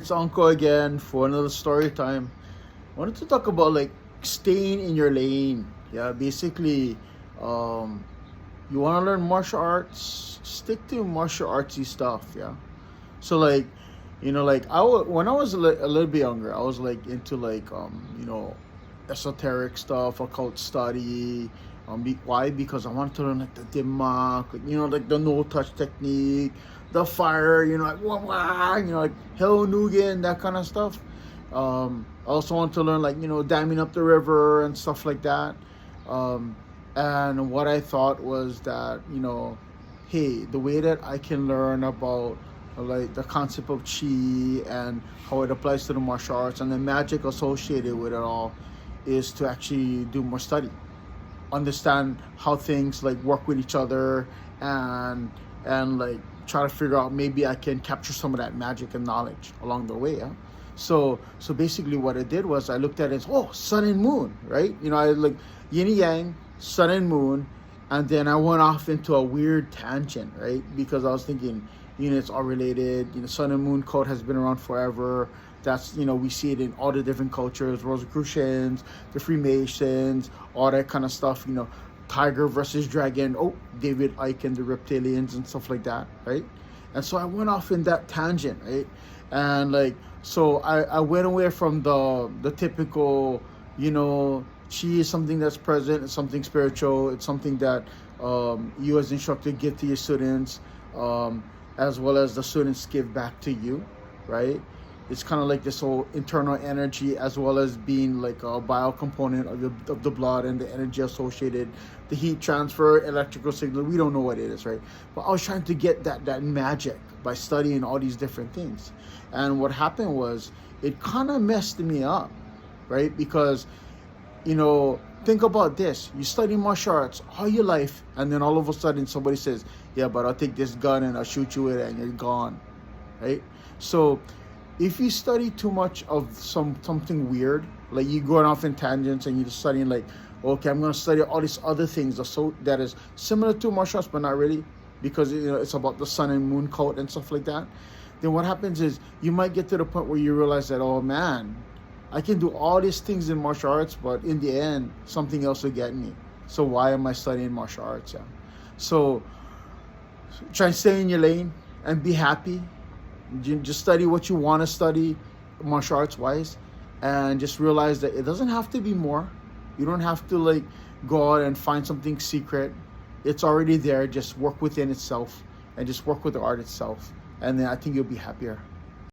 It's Uncle again for another story time. I wanted to talk about like staying in your lane. Yeah, basically, um, you want to learn martial arts, stick to martial artsy stuff. Yeah. So like, like when I was a little bit younger, I was like into like esoteric stuff, occult study. Why? Because I wanted to learn like the dimmak, like the no touch technique, the fire, like wah, wah, like Hello Nugan, that kind of stuff. I also want to learn like damming up the river and stuff like that. Um, and what I thought was that hey, the way that I can learn about like the concept of chi and how it applies to the martial arts and the magic associated with it all is to actually do more study, understand how things like work with each other, and like try to figure out maybe I can capture some of that magic and knowledge along the way. Yeah? So basically what I did was I looked at it as, oh, sun and moon, right? I like yin and yang, sun and moon, and then I went off into a weird tangent, right? Because I was thinking, it's all related. Sun and moon code has been around forever. That's, we see it in all the different cultures, Rosicrucians, the Freemasons, all that kind of stuff, tiger versus dragon, oh, David Icke and the reptilians and stuff like that, right? And so I went off in that tangent, right? And like, so I went away from the typical, chi is something that's present, it's something spiritual, it's something that you as instructor give to your students, as well as the students give back to you, right? It's kind of like this whole internal energy, as well as being like a bio component of the blood and the energy associated, the heat transfer, electrical signal. We don't know what it is, right? But I was trying to get that magic by studying all these different things. And what happened was it kind of messed me up, right? Because, think about this. You study martial arts all your life, and then all of a sudden somebody says, yeah, but I'll take this gun and I'll shoot you with it and you're gone, right? So if you study too much of something weird, like you going off in tangents and you're studying like, okay, I'm going to study all these other things that is similar to martial arts, but not really, because it's about the sun and moon code and stuff like that, then what happens is you might get to the point where you realize that, oh man, I can do all these things in martial arts, but in the end, something else will get me. So why am I studying martial arts? Yeah. So try and stay in your lane and be happy. Just study what you want to study, martial arts wise, and just realize that it doesn't have to be more. You don't have to like go out and find something secret. It's already there. Just work within itself and just work with the art itself, and then I think you'll be happier.